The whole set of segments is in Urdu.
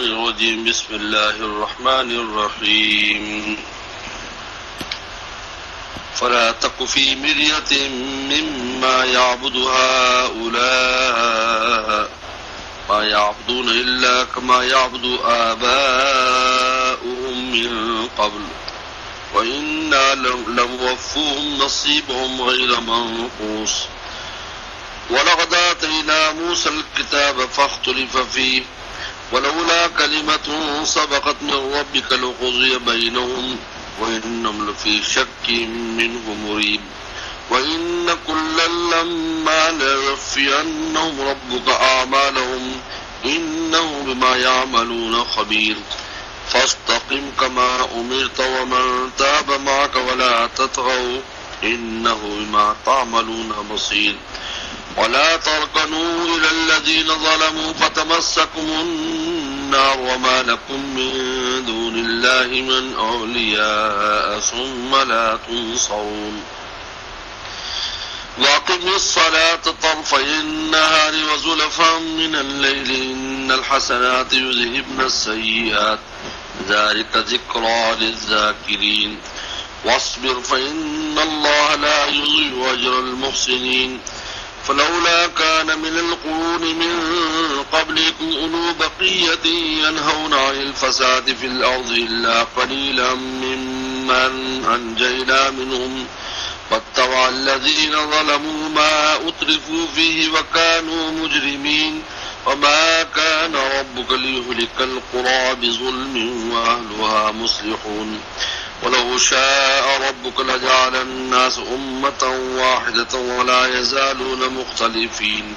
الشيطان الرجيم بسم الله الرحمن الرحيم فلا تك في مرية مما يعبد هؤلاء ما يعبدون إلا كما يعبد آباؤهم من قبل وإنا لنوفوهم نصيبهم غير منقوص ولقد آتينا موسى الكتاب فاختلف فيه ولولا كلمة سبقت من ربك لقضي بينهم وإنهم لفي شك منه مريب وإن كلا لما ليوفينهم ربك أعمالهم إنه بما يعملون خبير فاستقم كما أمرت ومن تاب معك ولا تطغوا إنه بما تعملون بصير ولا تركنوا إلى الذين ظلموا فتمسكم النار وما لكم من دون الله من أولياء ثم لا تنصرون وأقم الصلاة طرفي النهار وزلفا من الليل إن الحسنات يذهبن السيئات ذلك ذكرى للذاكرين واصبر فإن الله لا يضيع أجر المحسنين فلولا كان من القرون من قبلكم أولو بقية ينهون عن الفساد في الأرض إلا قليلا ممن أنجينا منهم واتبع الذين ظلموا ما أترفوا فيه وكانوا مجرمين وما كان ربك ليهلك القرى بظلم وأهلها مصلحون ولو شاء ربك لجعل الناس أمة واحدة ولا يزالون مختلفين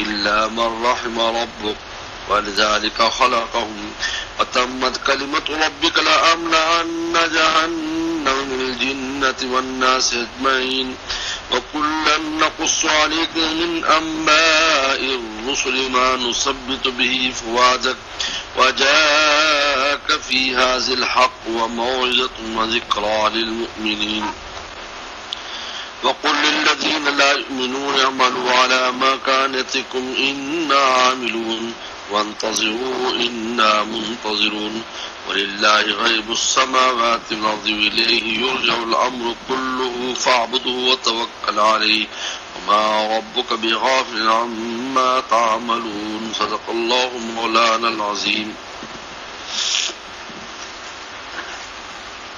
إلا من رحم ربك ولذلك خلقهم وتمت كلمة ربك لأملأن جهنم من الجنة والناس أجمعين وكلا نقص عليك من أنباء الرسل ما نثبت به فؤادك وجاءك في هذا الحق وموعظة وذكرى للمؤمنين وقل للذين لا يؤمنون اعملوا على مكانتكم إنا عاملون وانتظروا إنا منتظرون ولله غيب السماوات والأرض وإليه يرجع الأمر كله فاعبده وتوكل عليه وما ربك بغافل عما تعملون صدق الله مولانا العظیم.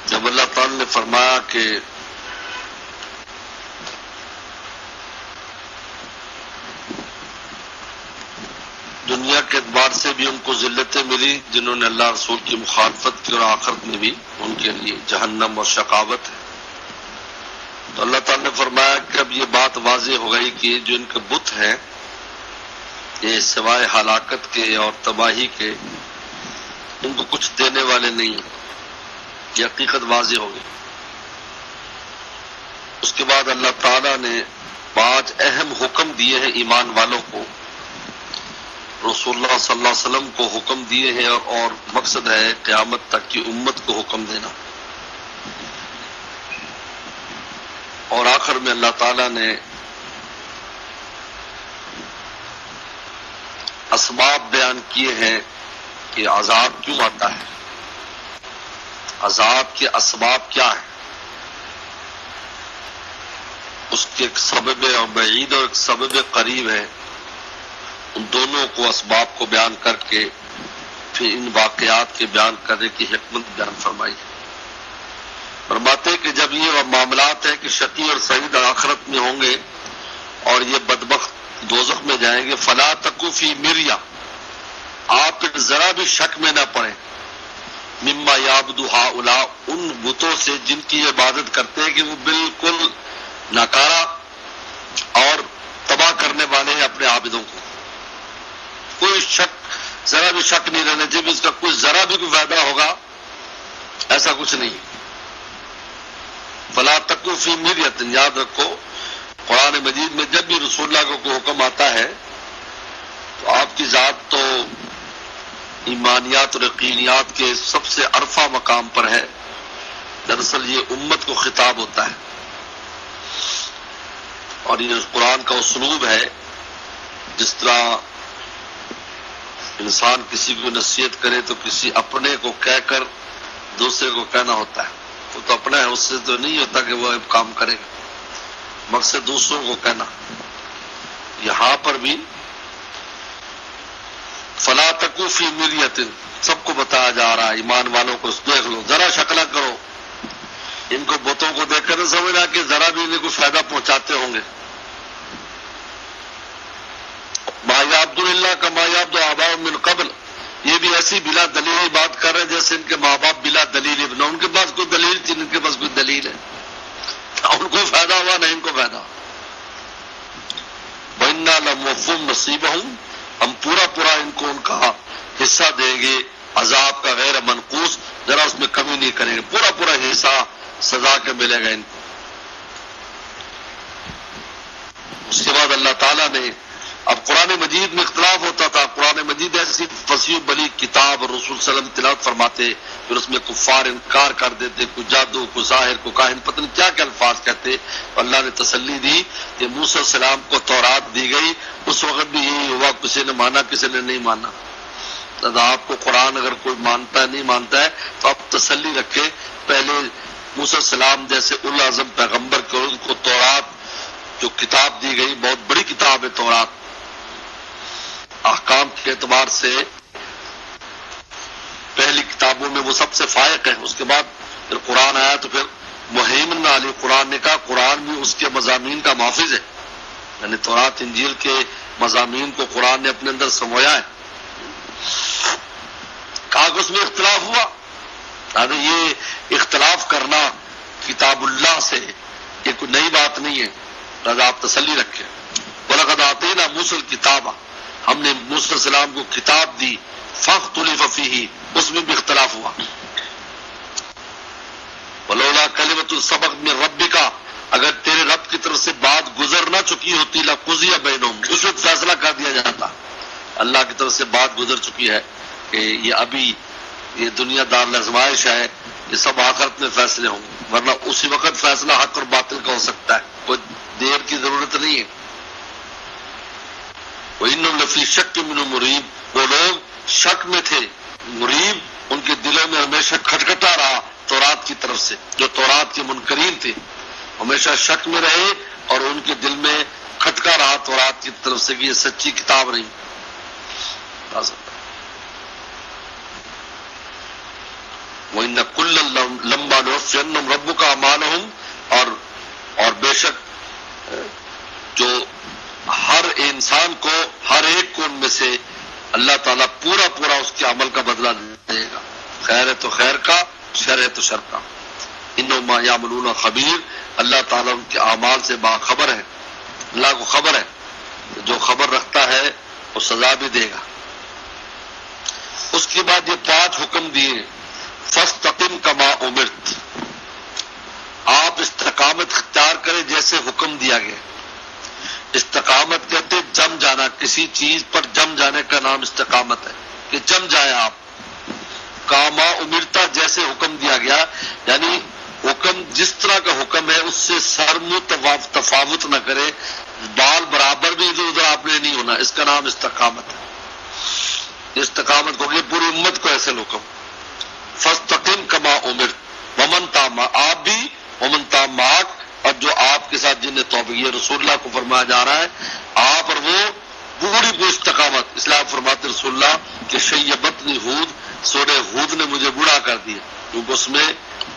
جب اللہ تعالی نے فرمایا کہ دنیا کے اعتبار سے بھی ان کو ذلتیں ملی جنہوں نے اللہ رسول کی مخالفت کی اور آخرت میں بھی ان کے لیے جہنم اور شقاوت ہے. تو اللہ تعالیٰ نے فرمایا کہ اب یہ بات واضح ہو گئی کہ جو ان کے بت ہیں یہ سوائے ہلاکت کے اور تباہی کے ان کو کچھ دینے والے نہیں ہیں. یہ حقیقت واضح ہو گئی. اس کے بعد اللہ تعالیٰ نے 5 اہم حکم دیے ہیں ایمان والوں کو. رسول اللہ صلی اللہ علیہ وسلم کو حکم دیے ہیں اور مقصد ہے قیامت تک کی امت کو حکم دینا. اور آخر میں اللہ تعالیٰ نے اسباب بیان کیے ہیں کہ عذاب کیوں آتا ہے, عذاب کے اسباب کیا ہیں, اس کے ایک سبب بعید اور ایک سبب قریب ہے. ان دونوں کو اسباب کو بیان کر کے پھر ان واقعات کے بیان کرنے کی حکمت بیان فرمائی. فرماتے کہ جب یہ معاملات ہیں کہ شقی اور سعید آخرت میں ہوں گے اور یہ بدبخت دوزخ میں جائیں گے, فلا تکو فی مریا, آپ ذرا بھی شک میں نہ پڑیں, مما یعبد ہؤلاء, ان بتوں سے جن کی عبادت کرتے ہیں کہ وہ بالکل ناکارہ اور تباہ کرنے والے ہیں اپنے عابدوں کو. کوئی شک, ذرا بھی شک نہیں رہنا چاہیے اس کا کوئی ذرا بھی کوئی فائدہ ہوگا, ایسا کچھ نہیں. فلا تکو فی مریۃ, یاد رکھو قرآن مجید میں جب بھی رسول اللہ کو کوئی حکم آتا ہے تو آپ کی ذات تو ایمانیات اور یقینیات کے سب سے عرفہ مقام پر ہے. دراصل یہ امت کو خطاب ہوتا ہے اور یہ قرآن کا اسلوب ہے. جس طرح انسان کسی کو نصیحت کرے تو کسی اپنے کو کہہ کر دوسرے کو کہنا ہوتا ہے. وہ تو اپنا ہے، اس سے تو نہیں ہوتا کہ وہ کام کرے گا، مقصد دوسروں کو کہنا. یہاں پر بھی فلا تکو فی مریۃ، سب کو بتایا جا رہا ہے، ایمان والوں کو دیکھ لو، ذرا شکلا کرو، ان کو بتوں کو دیکھ کر سمجھنا کہ ذرا بھی انہیں کو فائدہ پہنچاتے ہوں گے. ما یعبد اللہ کا ما یعبد آباؤہم من قبل، یہ بھی ایسی بلا دلیل بات کر رہے ہیں جیسے ان کے ماں باپ بلا دلیل، نہ ان کے پاس کوئی دلیل تھی، ان کے پاس کوئی دلیل ہے، ان کو فائدہ ہوا نہ ان کو فائدہ. وَإِنَّا لَمُوَفُّوهُمْ نَصِيبَهُمْ، ہم پورا پورا ان کو ان کا حصہ دیں گے، عذاب کا غیر منقوص، ذرا اس میں کمی نہیں کریں گے، پورا پورا حصہ سزا کے ملے گا ان کو. اس کے بعد اللہ تعالیٰ نے، اب قرآن مجید میں اختلاف ہوتا تھا، قرآن مجید ایسی فصیح بلی کتاب، اور رسول صلی اللہ علیہ وسلم تلاوت فرماتے، پھر اس میں کفار انکار کر دیتے، کوئی جادو، کوئی ظاہر، کوئی کاہن، پتہ نہیں کیا کیا الفاظ کہتے. اللہ نے تسلی دی کہ موسیٰ علیہ السلام کو تورات دی گئی، اس وقت بھی یہی ہوا، کسی نے مانا کسی نے نہیں مانا. آپ کو قرآن اگر کوئی مانتا ہے نہیں مانتا ہے تو آپ تسلی رکھے، پہلے موسیٰ علیہ السلام جیسے الاعظم پیغمبر کو ان کو تورات جو کتاب دی گئی، بہت بڑی کتاب ہے تورات، احکام کے اعتبار سے پہلی کتابوں میں وہ سب سے فائق ہے. اس کے بعد پھر قرآن آیا تو پھر مہیمن علی، قرآن نے کہا قرآن بھی اس کے مضامین کا محافظ ہے، یعنی تورات انجیل کے مضامین کو قرآن نے اپنے اندر سمویا ہے. کہا کہ اس میں اختلاف ہوا، یعنی یہ اختلاف کرنا کتاب اللہ سے یہ کوئی نئی بات نہیں ہے، لہذا آپ تسلی رکھیں. وَلَقَدْ آتَيْنَا مُوسَىٰ الْكِتَابَ، ہم نے موسیٰ علیہ السلام کو کتاب دی، فَاخْتُلِفَ فِيهِ، اس میں بھی اختلاف ہوا. وَلَوْلَا كَلِمَةٌ سَبَقَتْ مِن رَبِّكَ، اگر تیرے رب کی طرف سے بات گزر نہ چکی ہوتی، لَقُضِيَ بَيْنَهُمْ، اس وقت فیصلہ کر دیا جاتا. اللہ کی طرف سے بات گزر چکی ہے کہ یہ ابھی یہ دنیا دار آزمائش ہے، یہ سب آخرت میں فیصلے ہوں گے، ورنہ اسی وقت فیصلہ حق اور باطل کا ہو سکتا ہے، کوئی دیر کی ضرورت نہیں ہے. وَإِنَّهُمْ لَفِي شَكٍّ مِّنْهُ مُرِيبٍ، وہ لوگ شک میں تھے، مریب ان کے دلوں میں ہمیشہ کھٹکھٹا رہا تورات کی طرف سے، جو تورات کے منکرین تھے ہمیشہ شک میں رہے اور ان کے دل میں کھٹکا رہا تورات کی طرف سے کہ یہ سچی کتاب نہیں. وَإِنَّ كُلًّا لَمَّا نُوَفِّيَنَّهُمْ رَبُّكَ أَعْمَالَهُمْ، اور بے شک جو ہر انسان کو، ہر ایک کو ان میں سے اللہ تعالیٰ پورا پورا اس کے عمل کا بدلہ دے گا، خیر ہے تو خیر کا، شر ہے تو شر کا. انہم ما یعملون خبیر، اللہ تعالیٰ ان کے اعمال سے باخبر ہے، اللہ کو خبر ہے، جو خبر رکھتا ہے وہ سزا بھی دے گا. اس کے بعد یہ 5 حکم دیے، فاستقم کما امرت، آپ استقامت اختیار کریں جیسے حکم دیا گیا. استقامت کہتے جم جانا، کسی چیز پر جم جانے کا نام استقامت ہے، کہ جم جائے آپ. کاما امرتا، جیسے حکم دیا گیا، یعنی حکم جس طرح کا حکم ہے اس سے تفاوت نہ کرے، بال برابر بھی ادھر ادھر آپ نے نہیں ہونا، اس کا نام استقامت ہے. استقامت کو کہ پوری امت کو ایسے حکم. فاستقم کما امرت ومن تاب، آپ بھی، ومن تاب معک، اور جو آپ کے ساتھ جن نے توبہ کی، رسول اللہ کو فرمایا جا رہا ہے، آپ اور وہ پوری استقامت. اس لیے آپ فرماتے رسول اللہ کہ شیبتنی ہود، سورہ ہود نے مجھے بوڑھا کر دیا، کیونکہ اس میں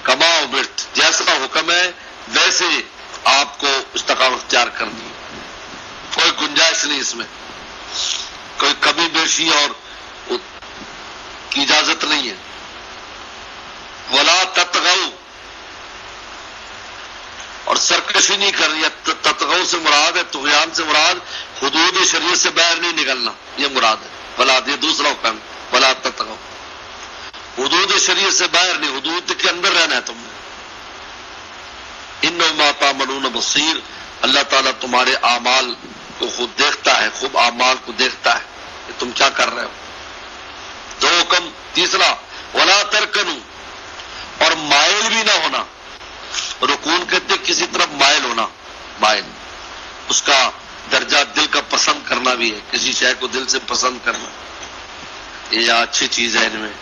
کما امرت، جیسا حکم ہے ویسے آپ کو استقامت اختیار کرنی ہے، کوئی گنجائش نہیں اس میں، کوئی کمی بیشی اور کی اجازت نہیں ہے. ولا تطغوا، اور سرکشی نہیں کر رہی ہے. تطغوا سے مراد ہے، طغیان سے مراد حدود شریعت سے باہر نہیں نکلنا، یہ مراد ہے. ولا، یہ دوسرا حکم، ولا تطغوا، حدود شریعت سے باہر نہیں، حدود کے اندر رہنا ہے تم نے. انہ ما تعملون بصیر، اللہ تعالیٰ تمہارے اعمال کو خود دیکھتا ہے، خوب اعمال کو دیکھتا ہے کہ تم کیا کر رہے ہو. 2 حکم. تیسرا ولا ترکنوا، اور مائل بھی نہ ہونا. رکون کہتے کسی طرف مائل ہونا، مائل اس کا درجہ دل کا پسند کرنا بھی ہے، کسی شے کو دل سے پسند کرنا. یہ اچھی چیز ہے ان میں.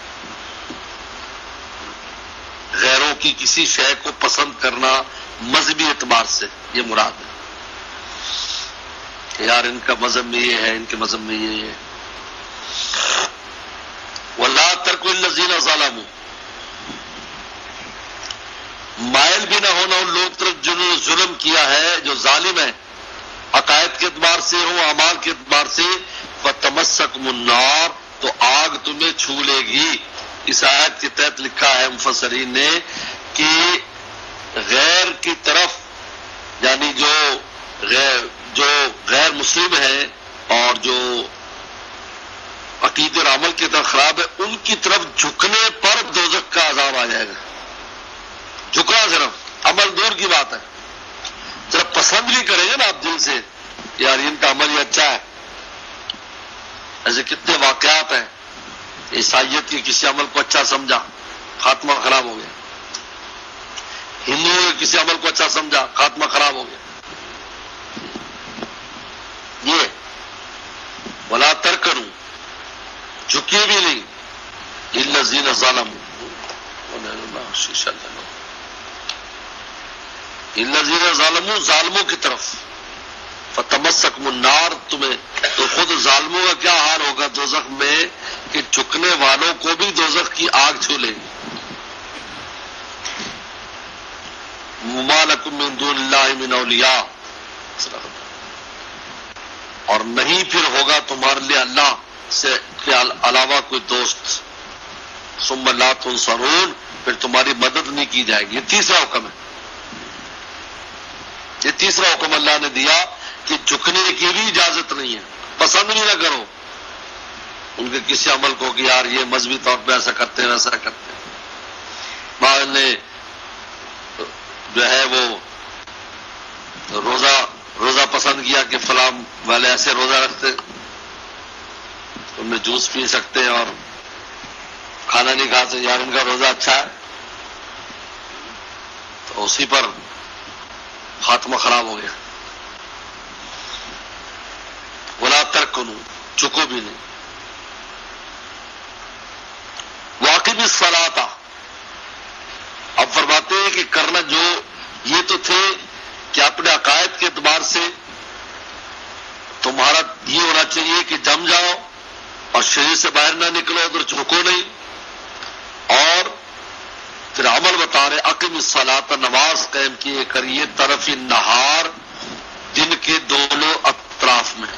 غیروں کی کسی شے کو پسند کرنا مذہبی اعتبار سے یہ مراد ہے. یار ان کا مذہب میں یہ ہے، ان کے مذہب میں یہ ہے. وَلَا تَرْكُ الَّذِينَ ظَلَمُوا، مائل بھی نہ ہونا ان لوگ طرف جنہوں نے ظلم کیا ہے، جو ظالم ہے، عقائد کے اعتبار سے ہو، اعمال کے اعتبار سے. فَتَمَسَّكُمُ النَّارُ، تو آگ تمہیں چھو لے گی. اس آیت کے تحت لکھا ہے مفسرین نے کہ غیر کی طرف، یعنی جو غیر مسلم ہے اور جو عقید اور عمل کی طرف خراب ہے، ان کی طرف جھکنے پر دوزخ کا عذاب آ جائے گا. جھکنا صرف عمل دور کی بات ہے. صرف پسند بھی کریں گے نا آپ دل سے، یار ان کا عمل یہ اچھا ہے. ایسے کتنے واقعات ہیں. عیسائیت کے کسی عمل کو اچھا سمجھا، خاتمہ خراب ہو گیا. ہندوؤں نے کسی عمل کو اچھا سمجھا، خاتمہ خراب ہو گیا. یہ ولا ترکنوا، جھکے بھی نہیں، للذین ظلموا، للذین ظلموا، ظالموں کی طرف. فتمسکم النار، تمہیں تو خود ظالموں کا کیا حال ہوگا دوزخ میں کہ جھکنے والوں کو بھی دوزخ کی آگ چھو لے گی. وما لکم من دون اللہ من اولیاء، اور نہیں پھر ہوگا تمہارے لیے اللہ سے کے علاوہ کوئی دوست. ثم لا تنصرون، پھر تمہاری مدد نہیں کی جائے گی. یہ تیسرا حکم ہے. یہ تیسرا حکم اللہ نے دیا کہ جھکنے کی بھی اجازت نہیں ہے. پسند بھی نہ کرو ان کے کسی عمل کو کہ یار یہ مذہبی طور پہ ایسا کرتے ہیں ویسا کرتے ہیں. بعض نے جو ہے وہ روزہ پسند کیا کہ فلاں والے ایسے روزہ رکھتے، ان میں جوس پی سکتے ہیں اور کھانا نہیں کھا سکتے، یار ان کا روزہ اچھا ہے. تو اسی پر خاتمہ خراب ہو گیا. ولا ترکنوا، چکو بھی نہیں. واقعی الصلاۃ، اب فرماتے ہیں کہ کرنا جو یہ تو تھے کہ اپنے عقائد کے اعتبار سے تمہارا یہ ہونا چاہیے کہ جم جاؤ اور شریر سے باہر نہ نکلو، ادھر جھکو نہیں. اور پھر عمل بتا رہے اقم الصلاۃ، نماز قائم کیے کریے طرف النہار، دن کے دونوں اطراف میں.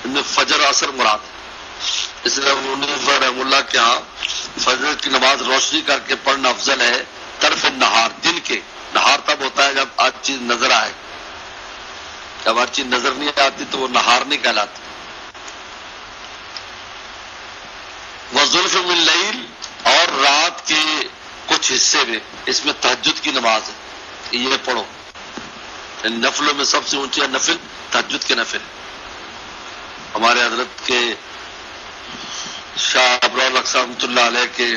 ان میں فجر اثر مراد ہے. اس لیے رحم اللہ کے ہاں فجر کی نماز روشنی کر کے پڑھنا افضل ہے. طرف النہار، دن کے. نہار تب ہوتا ہے جب آج چیز نظر آئے. جب ہر چیز نظر نہیں آتی تو وہ نہار نہیں کہلاتی. وَزُلْفٌ مِّن اللَّيْلِ، اور رات کے کچھ حصے میں. اس میں تہجد کی نماز ہے، یہ پڑھو. نفلوں میں سب سے اونچی نفل تہجد کے نفل. ہمارے حضرت کے شاہ ابرار اقصی رحمۃ اللہ علیہ کے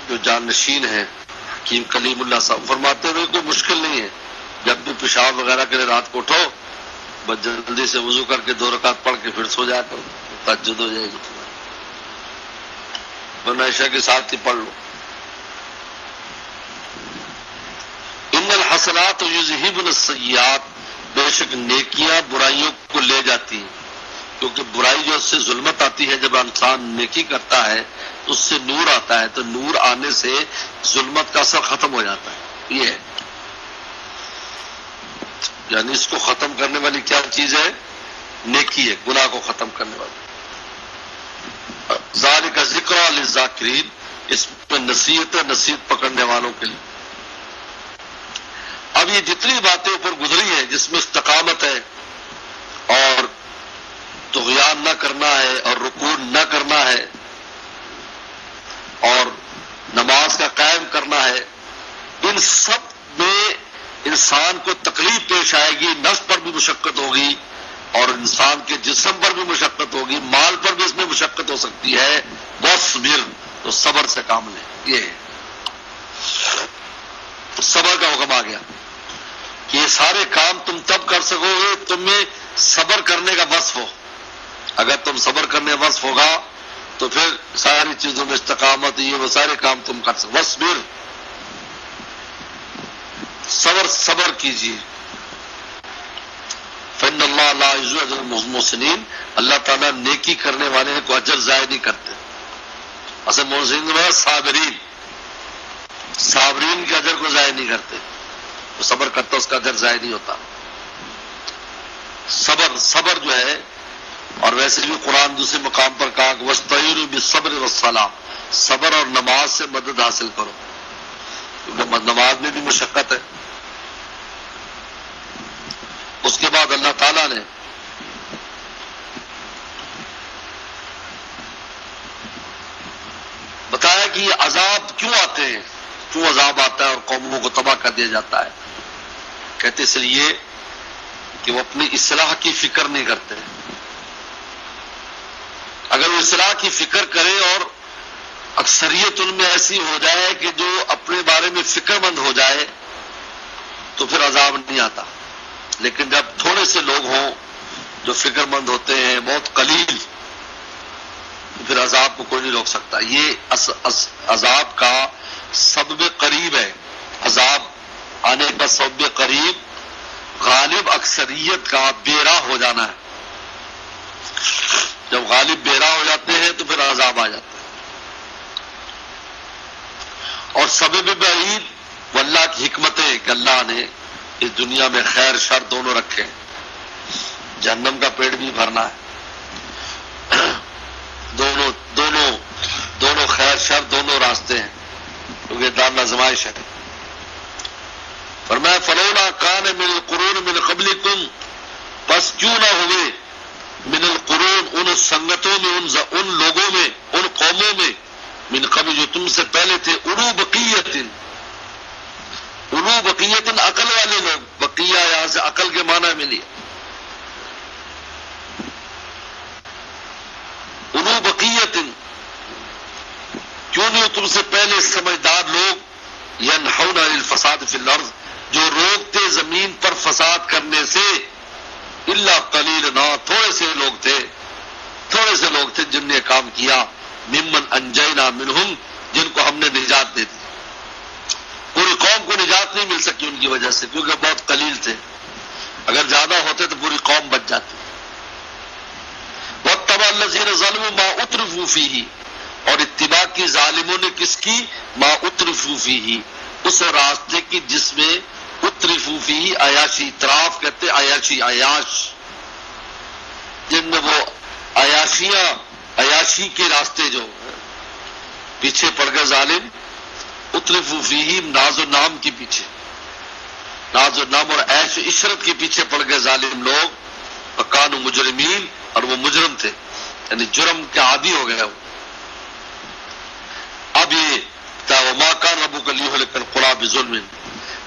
جو جانشین ہیں حکیم کلیم اللہ صاحب فرماتے ہوئے کوئی مشکل نہیں ہے، جب بھی پیشاب وغیرہ کے لیے رات کو اٹھو بس جلدی سے وضو کر کے 2 رکعت پڑھ کے پھر سو جا کر تہجد ہو جائے گی. ورنہ عشاء کے ساتھ ہی پڑھ لو. ان الحسنات یذہبن السیئات، بے شک نیکیاں برائیوں کو لے جاتی ہیں. کیونکہ برائی جو اس سے ظلمت آتی ہے، جب انسان نیکی کرتا ہے تو اس سے نور آتا ہے، تو نور آنے سے ظلمت کا اثر ختم ہو جاتا ہے. یہ ہے یعنی اس کو ختم کرنے والی کیا چیز ہے؟ نیکی ہے، گناہ کو ختم کرنے والی. ذالک ذکری للذاکرین، اس میں نصیحت ہے نصیحت پکڑنے والوں کے لیے. اب یہ جتنی باتیں اوپر گزری ہیں جس میں استقامت ہے اور طغیان نہ کرنا ہے اور رکوع نہ کرنا ہے اور نماز کا قائم کرنا ہے، ان سب میں انسان کو تکلیف پیش آئے گی. نفس پر بھی مشقت ہوگی اور انسان کے جسم پر بھی مشقت ہوگی، مال پر بھی اس میں مشقت ہو سکتی ہے. وَاصْبِرْ، تو صبر سے کام لیں. یہ ہے تو صبر کا حکم آ گیا کہ یہ سارے کام تم تب کر سکو گے تم میں صبر کرنے کا وصف ہو. اگر تم صبر کرنے وصف ہوگا تو پھر ساری چیزوں میں استقامت، یہ وہ سارے کام تم کر سکتے. وصبر، صبر کیجیے. فإن اللہ لا یضيع اجر المحسنین، اللہ تعالیٰ نیکی کرنے والے کو اجر ضائع نہیں کرتے. اصل محسنین میں صابرین کے اجر کو ضائع نہیں کرتے. وہ صبر کرتا اس کا اجر ضائع نہیں ہوتا. صبر جو ہے، اور ویسے بھی قرآن دوسرے مقام پر کہا کہ وَاسْتَعِينُوا بِالصَّبْرِ وَالصَّلَاةِ، صبر اور نماز سے مدد حاصل کرو، کیونکہ نماز میں بھی مشقت ہے. اس کے بعد اللہ تعالیٰ نے بتایا کہ یہ عذاب کیوں آتے ہیں، کیوں عذاب آتا ہے اور قوموں کو تباہ کر دیا جاتا ہے. کہتے اس لیے کہ وہ اپنی اصلاح کی فکر نہیں کرتے. اگر وہ اصلاح کی فکر کرے اور اکثریت ان میں ایسی ہو جائے کہ جو اپنے بارے میں فکر مند ہو جائے تو پھر عذاب نہیں آتا. لیکن جب تھوڑے سے لوگ ہوں جو فکر مند ہوتے ہیں، بہت قلیل، تو پھر عذاب کو کوئی نہیں روک سکتا. یہ عذاب کا سبب قریب ہے. عذاب آنے کا سبب قریب غالب اکثریت کا بیراہ ہو جانا ہے. جب غالب بیراہ ہو جاتے ہیں تو پھر عذاب آ جاتا ہے. اور سبب بعید وہ اللہ کی حکمت ہے کہ اللہ نے اس دنیا میں خیر شر دونوں رکھے ہیں. جہنم کا پیٹ بھی بھرنا ہے. دونوں خیر شر دونوں راستے ہیں، کیونکہ دار آزمائش ہے. فرمایا فلولا کان من القرون من قبلکم، بس کیوں نہ ہوئے من القرون ان سنگتوں میں، ان لوگوں میں، ان قوموں میں، من قبل جو تم سے پہلے تھے، اولو بقیت عقل والے لوگ. بقیہ یہاں سے عقل کے معنی میں لیا. اولو بقیت، کیوں نہیں تم سے پہلے سمجھدار لوگ، ینہون عن الفساد فی الارض، جو روکتے زمین پر فساد کرنے سے، الا قلیلا، تھوڑے سے لوگ تھے جن نے کام کیا، ممن انجینا منہم، جن کو ہم نے نجات دے دی. پوری قوم کو نجات نہیں مل سکی ان کی وجہ سے، کیونکہ بہت قلیل تھے. اگر زیادہ ہوتے تو پوری قوم بچ جاتی. واتبع الذین ظلموا ما اترفوا فیہ، اور اتباع کی ظالموں نے کس کی؟ ما اترفوا فیہ، اس راستے کی جس میں اترفوا فیہ عیاشی، اطراف کہتے عیاش، جن میں وہ عیاشی کے راستے جو پیچھے پڑ گئے ظالم. اترفوا فیہ ناز و نام کے پیچھے، ناز و نام اور عیش و عشرت کے پیچھے پڑ گئے ظالم لوگ. وکانوا مجرمین، اور وہ مجرم تھے، یعنی جرم کے عادی ہو گئے. اب یہ وما کان ربک لیہلک القری بظلم،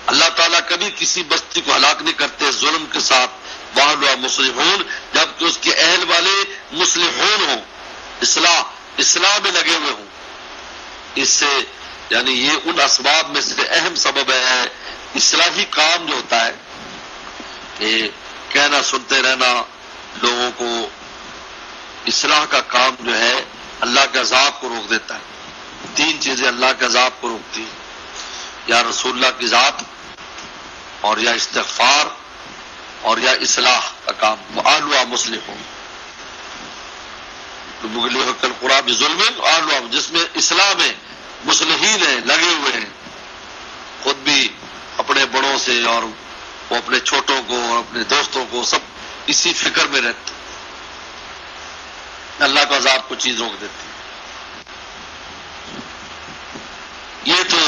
اللہ تعالیٰ کبھی کسی بستی کو ہلاک نہیں کرتے ظلم کے ساتھ. واہلھا مصلحون، جبکہ اس کے اہل والے مصلحون ہوں، اصلاح میں لگے ہوئے ہوں. اس سے یعنی یہ ان اسباب میں سے اہم سبب ہے. اصلاحی کام جو ہوتا ہے، یہ کہنا سنتے رہنا لوگوں کو، اصلاح کا کام جو ہے اللہ کے عذاب کو روک دیتا ہے. 3 چیزیں اللہ کے عذاب کو روکتی ہیں، یا رسول اللہ کی ذات، اور یا استغفار، اور یا اصلاح کا کام. واہلھا مصلحون، لیہلک القری بظلم، واہلھا جس میں اصلاح میں مصلحین ہیں، لگے ہوئے ہیں، خود بھی اپنے بڑوں سے اور وہ اپنے چھوٹوں کو اور اپنے دوستوں کو سب اسی فکر میں رہتے. اللہ کا عذاب کو چیز روک دیتی. یہ تو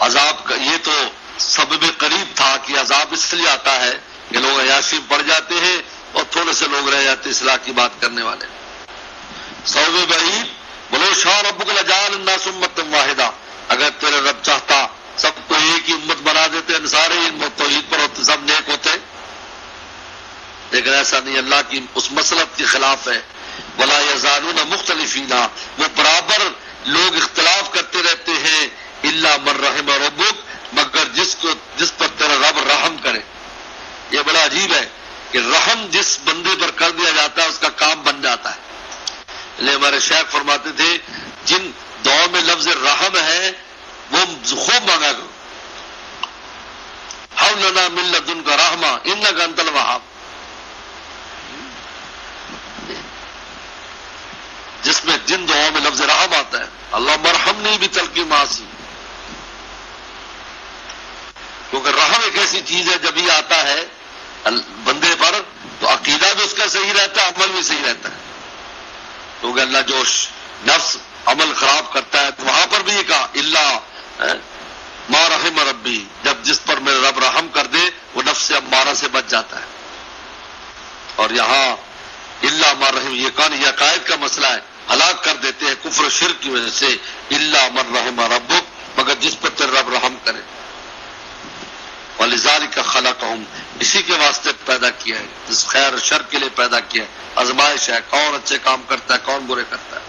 عذاب کا، یہ تو سبب قریب تھا کہ عذاب اس لیے آتا ہے کہ لوگ عیاشی پڑ جاتے ہیں اور تھوڑے سے لوگ رہ جاتے اصلاح کی بات کرنے والے. سبب بعید ولو شاء ربک لجعل الناس امۃ واحدہ، اگر تیرے رب چاہتا سب کو ایک ہی امت بنا دیتے، سارے توحید پر ہوتے، سب نیک ہوتے. لیکن ایسا نہیں، اللہ کی اس مسلط کے خلاف ہے. ولا یزالون مختلفین، وہ برابر لوگ اختلاف کرتے رہتے ہیں. الا من رحم ربک، مگر جس پر تیرا رب رحم کرے. یہ بڑا عجیب ہے کہ رحم جس بندے پر کر دیا جاتا ہے اس کا کام ہمارے شیخ فرماتے تھے جن دعاؤں میں لفظ رحم ہے وہ خوب مانگا کرو. حب لنا من لدنک رحمہ انک انت الوہاب. جس میں جن دعاؤں میں لفظ رحم آتا ہے اللہ مرحمنی بترک معاصی، کیونکہ رحم ایک ایسی چیز ہے جب یہ آتا ہے بندے پر تو عقیدہ بھی اس کا صحیح رہتا ہے، عمل بھی صحیح رہتا ہے. کیونکہ اللہ جو نفس عمل خراب کرتا ہے تو وہاں پر بھی یہ کہا اللہ ما رحم ربی، جب جس پر میرے رب رحم کر دے وہ نفس امارہ سے بچ جاتا ہے. اور یہاں اللہ ما رحم یہ کون، یہ عقائد کا مسئلہ ہے، ہلاک کر دیتے ہیں کفر و شرک کی وجہ سے. اللہ من رحم ربک، مگر جس پر تیرا رب رحم کرے. وَلِذَلِكَ خَلَقَهُمْ، اسی کے واسطے پیدا کیا ہے، اس خیر و شر کے لیے پیدا کیا ہے. آزمائش ہے، کون اچھے کام کرتا ہے کون برے کرتا ہے.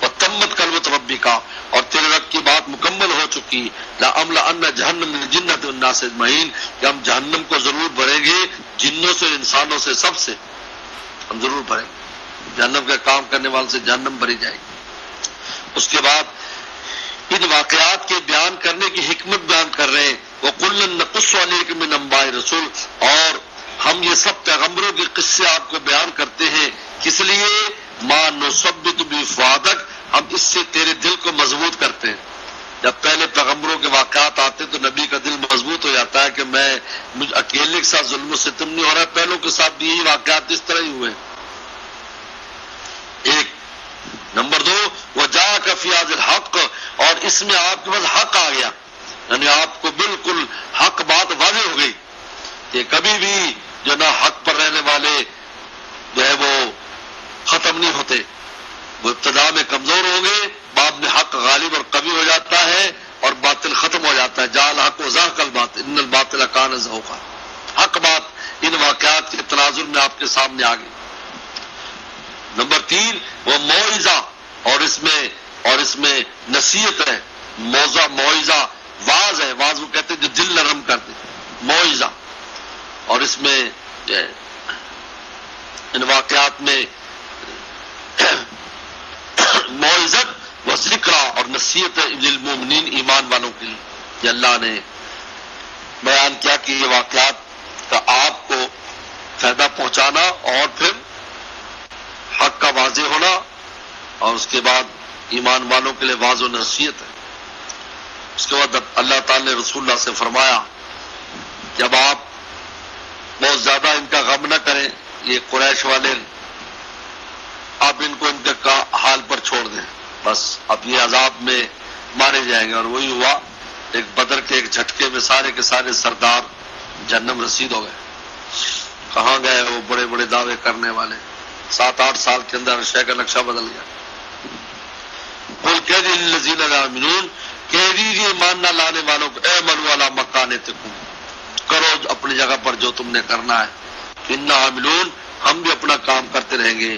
وَتَمَّتْ كَلِمَةُ رَبِّكَ، اور تیرے رب کی بات مکمل ہو چکی. لَأَمْلَأَنَّ جَهَنَّمَ مِنَ الْجِنَّةِ وَالنَّاسِ أَجْمَعِينَ، کہ ہم جہنم کو ضرور بھریں گے، جنوں سے انسانوں سے سب سے ہم ضرور بھریں گے. جہنم کا کام کرنے والے سے جہنم بھری جائے گی. اس کے بعد ان واقعات کے بیان کرنے کی حکمت بیان کر رہے ہیں. وَقُلًّا نَقُصُّ عَلَيْكَ مِنْ أَنْبَاءِ الرُّسُلِ، اور ہم یہ سب پیغمبروں کے قصے آپ کو بیان کرتے ہیں کس لیے؟ مَا نُثَبِّتُ بِهِ فُؤَادَكَ، ہم اس سے تیرے دل کو مضبوط کرتے ہیں. جب پہلے پیغمبروں کے واقعات آتے تو نبی کا دل مضبوط ہو جاتا ہے کہ مجھ اکیلے کے ساتھ ظلم و ستم نہیں ہو رہا ہے، پہلوں کے ساتھ بھی یہی واقعات اس طرح ہی ہوئے. ایک نمبر 2 وَجَاءَكَ فِي هَذَا الْحَقُّ، اور اس میں آپ کے پاس حق آ گیا، یعنی آپ کو بالکل حق بات واضح ہو گئی کہ کبھی بھی جو نہ حق پر رہنے والے جو ہے وہ ختم نہیں ہوتے. وہ ابتدا میں کمزور ہوں گے، بعد میں حق غالب اور قوی ہو جاتا ہے اور باطل ختم ہو جاتا ہے. جاء الحق وزهق الباطل ان الباطل كان زهوقا. حق بات ان واقعات کے تناظر میں آپ کے سامنے آ گئی. نمبر 3 وہ موعظہ، اور اس میں نصیحت ہے. موعظہ واعظ ہے، واعظ وہ کہتے ہیں جو دل نرم کر دے، موعظہ. اور اس میں ان واقعات میں موعظت و ذکر اور نصیحت للمؤمنین، ایمان والوں کے لیے. یہ اللہ نے بیان کیا کہ یہ واقعات کا آپ کو فائدہ پہنچانا اور پھر حق کا واضح ہونا، اور اس کے بعد ایمان والوں کے لیے واضح و نصیحت ہے. اس کے بعد اللہ تعالی نے رسول اللہ سے فرمایا کہ اب آپ بہت زیادہ ان کا غم نہ کریں، یہ قریش والے، آپ ان کو ان کے حال پر چھوڑ دیں، بس اب یہ عذاب میں مارے جائیں گے. اور وہی ہوا، ایک بدر کے ایک جھٹکے میں سارے کے سارے سردار جہنم رسید ہو گئے. کہاں گئے وہ بڑے بڑے دعوے کرنے والے؟ 7-8 سال کے اندر شے کا نقشہ بدل گیا. قل کہہ دی للذین لا یؤمنون، کہہ دیجیے ماننا لانے والوں کو، اعملوا علی مکانتکم، کرو اپنی جگہ پر جو تم نے کرنا ہے. انا عاملون، ہم بھی اپنا کام کرتے رہیں گے.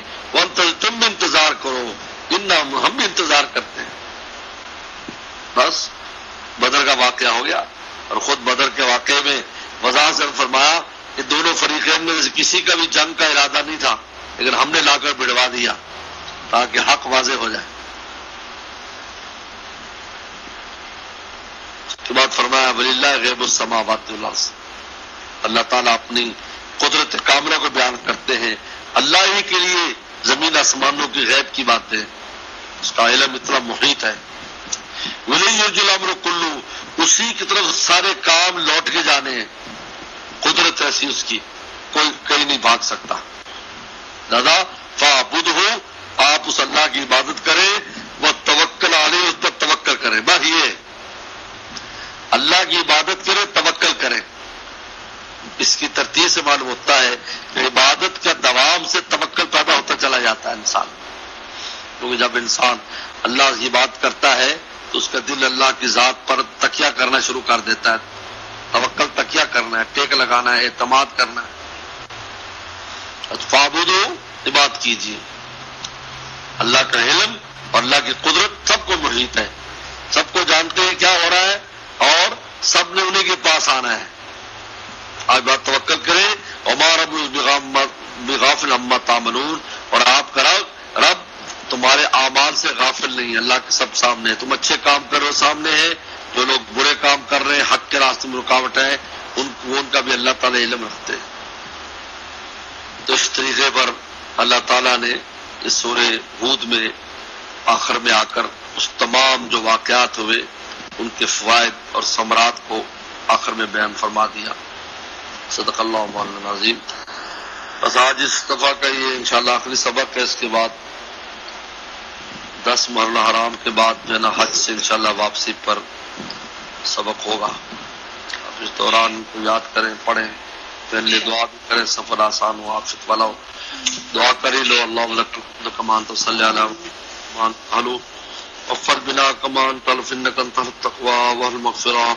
تم بھی انتظار کرو، ہم بھی انتظار کرتے ہیں. بس بدر کا واقعہ ہو گیا. اور خود بدر کے واقعے میں وضاحت سے فرمایا کہ دونوں فریقین میں سے کسی کا بھی جنگ کا ارادہ نہیں تھا، لیکن ہم نے لا کر بڑھوا دیا تاکہ حق واضح ہو جائے. اس کے بعد فرمایا وَلِلَّهِ غیب السماوات والارض، اللہ تعالیٰ اپنی قدرت کاملہ کو بیان کرتے ہیں. اللہ ہی کے لیے زمین آسمانوں کی غیب کی باتیں، اس کا علم اتنا محیط ہے. وَلِيُّ يُرْجَ الْأَمْرُ كُلُّهُ، اسی کی طرف سارے کام لوٹ کے جانے ہیں. قدرت ایسی اس کی، کوئی کہیں نہیں بھاگ سکتا. دادا فَاعْبُدْهُ، آپ اس اللہ کی عبادت کریں، وَتَوَكَّلْ عَلَيْهِ، اس پر توکل کریں. بس یہ اللہ کی عبادت کریں، توکل کریں. اس کی ترتیب سے معلوم ہوتا ہے کہ عبادت کا دوام سے توکل پیدا ہوتا چلا جاتا ہے انسان. کیونکہ جب انسان اللہ کی بات کرتا ہے تو اس کا دل اللہ کی ذات پر تکیہ کرنا شروع کر دیتا ہے. توکل تکیہ کرنا ہے، ٹیک لگانا ہے، اعتماد کرنا ہے. فَاعْبُدُوا، عبادت کیجیے. اللہ کا علم اور اللہ کی قدرت سب کو محیط ہے، سب کو جانتے ہیں کیا ہو رہا ہے، اور سب نے انہیں کے پاس آنا ہے. آج بات توکل کریں. وَمَا رَبُّكَ بِغَافِلٍ عَمَّا تَعْمَلُونَ، اور آپ کا رب تمہارے اعمال سے غافل نہیں ہے، اللہ کے سب سامنے ہے. تم اچھے کام کرو سامنے ہے، جو لوگ برے کام کر رہے ہیں، حق کے راستے میں رکاوٹ ہے، ان کا بھی اللہ تعالیٰ علم رکھتے ہیں. تو اس طریقے پر اللہ تعالیٰ نے اس سورہ ہود میں آخر میں آ کر اس تمام جو واقعات ہوئے ان کے فوائد اور ثمرات کو آخر میں بیان فرما دیا. صدق اللہ مولانا العظیم. بس آج اس دفعہ کا یہ انشاءاللہ آخری سبق ہے. اس کے بعد 10 محرم حرام کے بعد جو ہے نا حج سے انشاءاللہ واپسی پر سبق ہوگا. آپ اس دوران کو یاد کریں، پڑھیں، پہلے دعا بھی کریں، سفر آسان ہو، آپ شت والا ہو. دعا کر ہی لو. اللہم لک کمان تصلی علی مان حلو وفر بنا کمان طلف انک انت التقوی والمغفرہ.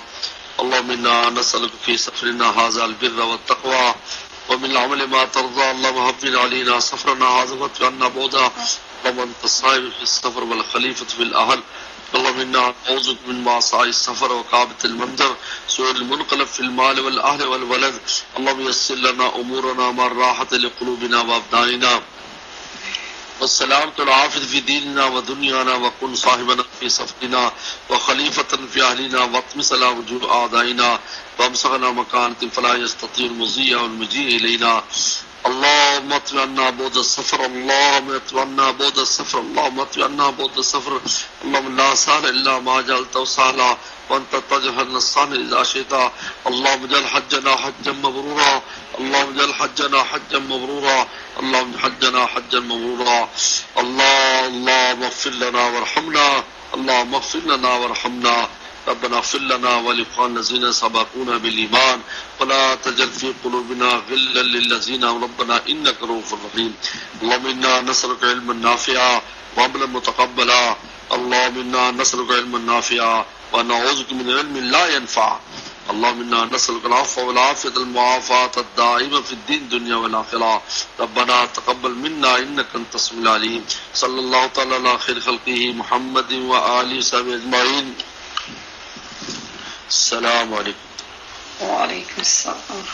اللهم انا نسألك في سفرنا هذا البر والتقوى ومن العمل ما ترضى. اللهم هون علينا سفرنا هذا واتقنا بعدا. اللهم انت الصاحب في السفر والخليفة في الأهل. اللهم انا نعوذ بك من معصاة السفر وكآبة المنظر سوء المنقلب في المال والأهل والولد. اللهم يسر لنا أمورنا مع الراحة لقلوبنا وأبداننا والسلامة والعافية في ديننا ودنيانا. وكن صاحبنا في سفرنا وخليفة في أهلنا واطمس على وجوه أعدائنا وامسكنا مكانة فلا يستطيع المضي والمجيء إلينا. اللهم اطوي عنا بعد السفر. اللهم اطوي عنا بعد السفر. اللهم اطوي عنا بعد السفر. اللهم لا سهل إلا ما جعلته سهلا وأنت تجعل السهل إذا شئت. اللهم اجعل حجنا حجا مبرورا. اللهم اجعل حجنا حجا مبرورا. اللهم حجنا حجا مبرورا. اللهم اغفر لنا وارحمنا. اللهم اغفر لنا وارحمنا. ربنا اغفر لنا ولإخواننا الذين سبقونا بالإيمان ولا تجعل في قلوبنا غلا للذين ربنا إنك رؤوف رحيم. اللهم إنا نسألك علما نافعا وعملا متقبلا. اللهم إنا نسألك علما نافعا ونعوذ بك من علم لا ينفع. اللهم إنا نسألك العفو والعافية المعافاة الدائمة في الدين الدنيا والآخرة. ربنا تقبل منا إنك أنت السميع العليم. صلى الله تعالى على خير خلقه محمد وآله وصحبه أجمعين. السلام علیکم. وعلیکم السلام.